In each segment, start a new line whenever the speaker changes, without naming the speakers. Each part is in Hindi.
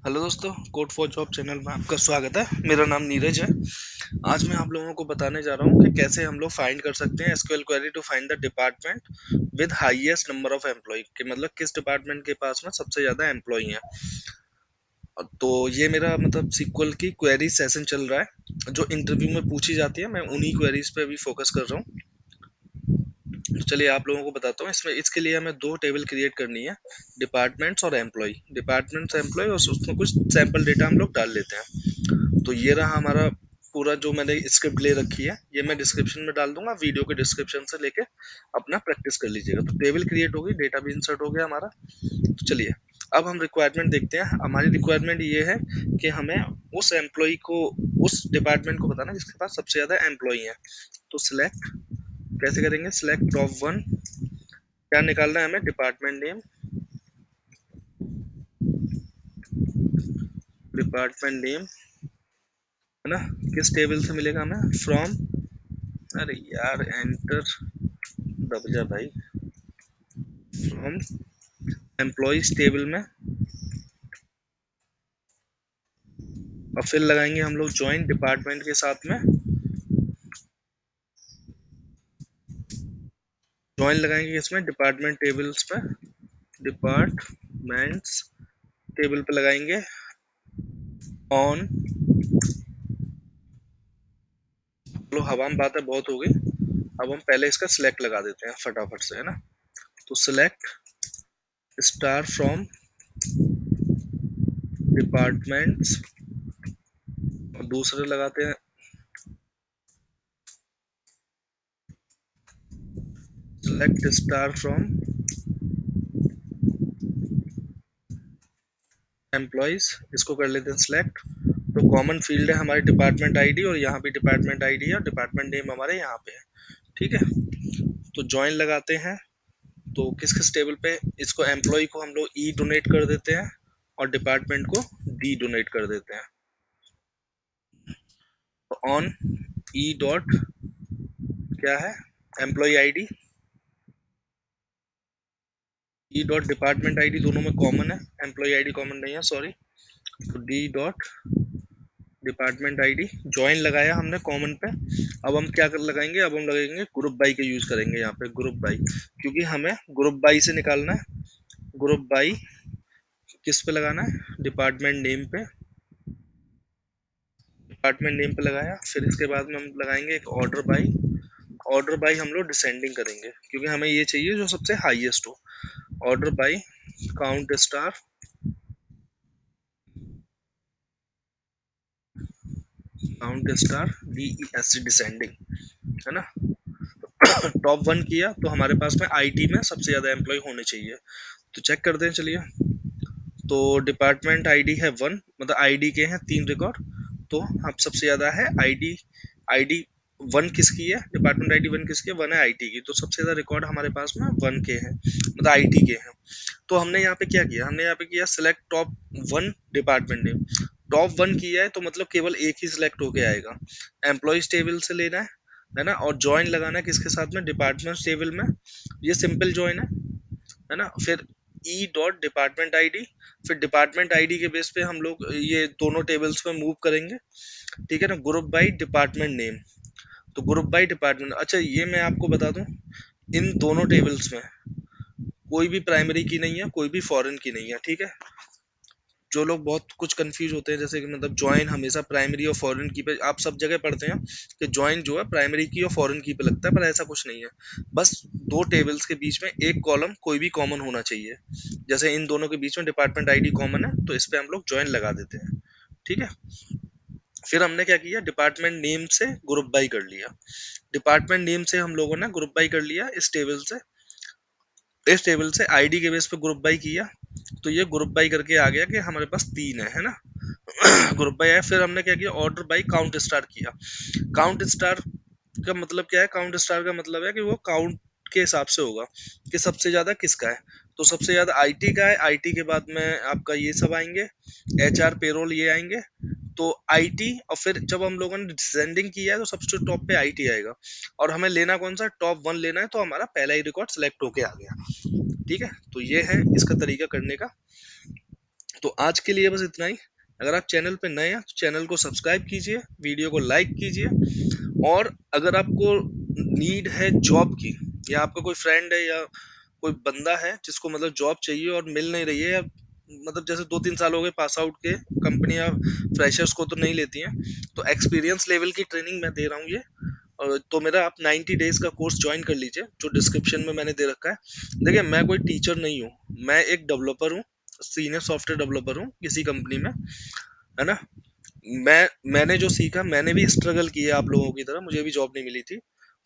हेलो दोस्तों, कोड फॉर जॉब चैनल में आपका स्वागत है। मेरा नाम नीरज है। आज मैं आप लोगों को बताने जा रहा हूँ कि कैसे हम लोग फाइंड कर सकते हैं SQL query to find the department with highest number of employee, कि मतलब किस डिपार्टमेंट के पास में सबसे ज़्यादा एम्प्लॉय हैं। तो ये मेरा मतलब सीक्वल की क्वेरी सेशन चल रहा है जो इंटरव्यू में पूछी जाती है। मैं उन्हीं क्वेरीज पे अभी फोकस कर रहा हूँ। तो चलिए आप लोगों को बताता हूँ। इसमें इसके लिए हमें दो टेबल क्रिएट करनी है, डिपार्टमेंट्स और एम्प्लॉय। डिपार्टमेंट्स एम्प्लॉय और उसमें कुछ सैंपल डेटा हम लोग डाल लेते हैं। तो ये रहा हमारा पूरा जो मैंने स्क्रिप्ट ले रखी है। ये मैं डिस्क्रिप्शन में डाल दूंगा, वीडियो के डिस्क्रिप्शन से लेके अपना प्रैक्टिस कर लीजिएगा। तो टेबल क्रिएट होगी, डेटा भी इंसर्ट हो गया हमारा। तो चलिए अब हम रिक्वायरमेंट देखते हैं। हमारी रिक्वायरमेंट ये है कि हमें उस एम्प्लॉय को, उस डिपार्टमेंट को बताना जिसके पास सबसे ज्यादा एम्प्लॉय है। तो सिलेक्ट कैसे करेंगे? Select top one. क्या निकालना है हमें? Department name. डिपार्टमेंट नेम है ना? किस टेबल से मिलेगा हमें? फ्रॉम, अरे यार एंटर दब जा भाई, फ्रॉम एम्प्लॉइज टेबल में। और फिर लगाएंगे हम लोग ज्वाइन डिपार्टमेंट के साथ में। ज्वाइन लगाएंगे इसमें डिपार्टमेंट टेबल्स पे, डिपार्टमेंट्स टेबल पे लगाएंगे ऑन। चलो हवा में बातें बहुत हो गई, अब हम पहले इसका सिलेक्ट लगा देते हैं फटाफट से, है ना? तो सिलेक्ट स्टार फ्रॉम डिपार्टमेंट्स, और दूसरे लगाते हैं सिलेक्ट स्टार फ्रॉम एम्प्लॉइज। इसको कर लेते हैं सिलेक्ट। तो कॉमन फील्ड है हमारे डिपार्टमेंट आईडी, और यहाँ भी डिपार्टमेंट आईडी है और डिपार्टमेंट नेम हमारे यहाँ पे है। ठीक है, तो ज्वाइन लगाते हैं। तो किस किस टेबल पे? इसको एम्प्लॉय को हम लोग ई डोनेट कर देते हैं और डिपार्टमेंट को डी डोनेट कर देते हैं। तो ऑन ई डॉट क्या है? Employee ID. E dot department ID दोनों में कॉमन है, एम्प्लॉय आईडी कॉमन नहीं है, सॉरी। तो D dot department ID. Join लगाया हमने कॉमन पे। अब हम क्या कर लगाएंगे? अब हम लगाएंगे ग्रुप बाई का यूज करेंगे यहाँ पे, ग्रुप बाई, क्योंकि हमें ग्रुप बाई से निकालना है। ग्रुप बाई किस पे लगाना है? डिपार्टमेंट नेम पे। डिपार्टमेंट नेम पे लगाया, फिर इसके बाद में हम लगाएंगे एक ऑर्डर बाई। ऑर्डर बाई हम लोग डिसेंडिंग करेंगे क्योंकि हमें ये चाहिए जो सबसे हाईएस्ट हो। Order by count star, count star D E S descending, है ना? टॉप वन किया तो हमारे पास में आईटी में सबसे ज्यादा एम्प्लॉय होने चाहिए। तो चेक करते हैं, चलिए। तो डिपार्टमेंट आईडी है वन, मतलब आईडी के हैं तीन रिकॉर्ड। तो अब सबसे ज्यादा है आईडी। आईडी वन किसकी है? डिपार्टमेंट आईडी वन किसकी है? वन है आईटी की। तो सबसे ज्यादा रिकॉर्ड हमारे पास में वन के हैं, मतलब आईटी के हैं। तो हमने यहाँ पे क्या किया? हमने यहाँ पे किया select top one department name. Top one किया है तो मतलब केवल एक ही सिलेक्ट होके आएगा। एम्प्लॉइज टेबल से लेना है ना? और ज्वाइन लगाना है किसके साथ में? डिपार्टमेंट टेबल में। ये सिंपल ज्वाइन है ना? फिर ई डॉट डिपार्टमेंट आईडी। फिर डिपार्टमेंट आईडी के बेस पे हम लोग ये दोनों टेबल्स में मूव करेंगे। ठीक है ना? Group by department name. तो ग्रुप बाई डिपार्टमेंट, अच्छा ये मैं आपको बता दूं, इन दोनों टेबल्स में कोई भी प्राइमरी की नहीं है, कोई भी फॉरेन की नहीं है। ठीक है? जो लोग बहुत कुछ कंफ्यूज होते हैं, जैसे कि मतलब ज्वाइन हमेशा प्राइमरी और फॉरेन की पे, आप सब जगह पढ़ते हैं कि ज्वाइन जो है प्राइमरी की और फॉरेन की पे लगता है, पर ऐसा कुछ नहीं है। बस दो टेबल्स के बीच में एक कॉलम कोई भी कॉमन होना चाहिए। जैसे इन दोनों के बीच में डिपार्टमेंट आईडी कॉमन है, तो इस पे हम लोग ज्वाइन लगा देते हैं। ठीक है? फिर हमने क्या किया? डिपार्टमेंट नेम से ग्रुप बाई कर लिया। डिपार्टमेंट नेम से हम लोगों ने ग्रुप बाई कर लिया इस टेबल से। इस टेबल से आईडी के बेस पे ग्रुप बाई किया। तो ये ग्रुप बाई करके आ गया कि हमारे पास तीन है ना? ग्रुप बाई आया। फिर हमने क्या किया? ऑर्डर बाई काउंट स्टार किया। काउंट स्टार का मतलब क्या है? काउंट स्टार का मतलब है कि वो काउंट के हिसाब से होगा कि सबसे ज्यादा किसका है। तो सबसे ज्यादा आईटी का है। आईटी के बाद में आपका ये सब आएंगे, एचआर पेरोल ये आएंगे। तो आईटी, और फिर जब हम लोगों ने डिसेंडिंग किया है तो सबसे टॉप पे आईटी आएगा। और हमें लेना कौन सा? टॉप वन लेना है, तो हमारा पहला ही रिकॉर्ड सिलेक्ट होके आ गया। ठीक है? तो ये है इसका तरीका करने का। तो आज के लिए बस इतना ही। अगर आप चैनल पे नए हैं तो चैनल को सब्सक्राइब कीजिए, वीडियो को लाइक कीजिए, और अगर आपको नीड है जॉब की, या आपका कोई फ्रेंड है या कोई बंदा है जिसको मतलब जॉब चाहिए और मिल नहीं रही है, या मतलब जैसे 2-3 साल हो गए पास आउट के, कंपनियां फ्रेशर्स को तो नहीं लेती हैं, तो एक्सपीरियंस लेवल की ट्रेनिंग मैं दे रहा हूँ ये। और तो मेरा आप 90 डेज का कोर्स ज्वाइन कर लीजिए, जो डिस्क्रिप्शन में मैंने दे रखा है। देखिए, मैं कोई टीचर नहीं हूँ, मैं एक डेवलपर हूँ, सीनियर सॉफ्टवेयर डेवलपर हूँ किसी कंपनी में, है ना। मैंने जो सीखा, मैंने भी स्ट्रगल किया आप लोगों की तरह, मुझे भी जॉब नहीं मिली थी,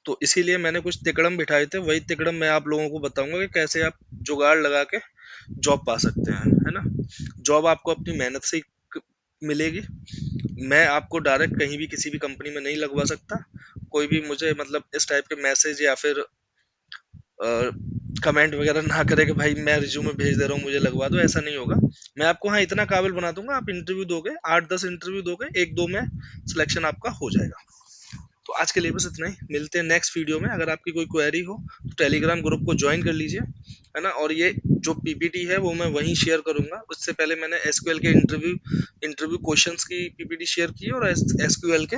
तो इसीलिए मैंने कुछ तिकड़म बिठाए थे, वही तिकड़म मैं आप लोगों को बताऊंगा कि कैसे आप जुगाड़ लगा के जॉब पा सकते हैं, है ना। जॉब आपको अपनी मेहनत से ही मिलेगी। मैं आपको डायरेक्ट कहीं भी किसी भी कंपनी में नहीं लगवा सकता। कोई भी मुझे मतलब इस टाइप के मैसेज या फिर कमेंट वगैरह ना करे कि भाई मैं रिज्यूमे भेज दे रहा हूँ मुझे लगवा दो, ऐसा नहीं होगा। मैं आपको हाँ इतना काबिल बना दूंगा, आप इंटरव्यू दोगे, 8-10 इंटरव्यू दोगे, 1-2 में सिलेक्शन आपका हो जाएगा। तो आज के लिए बस इतना ही, मिलते हैं नेक्स्ट वीडियो में। अगर आपकी कोई क्वेरी हो तो टेलीग्राम ग्रुप को ज्वाइन कर लीजिए, है ना। और ये जो पीपीटी है वो मैं वहीं शेयर करूंगा। उससे पहले मैंने एसक्यूएल के इंटरव्यू क्वेश्चंस की पीपीटी शेयर की, और एसक्यूएल के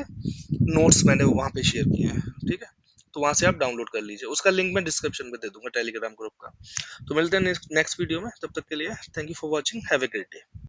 नोट्स मैंने वहां पे शेयर किए हैं, ठीक है। तो वहां से आप डाउनलोड कर लीजिए, उसका लिंक मैं डिस्क्रिप्शन में दे दूंगा टेलीग्राम ग्रुप का। तो मिलते हैं नेक्स्ट वीडियो में, तब तक के लिए thank you for watching, have a great day.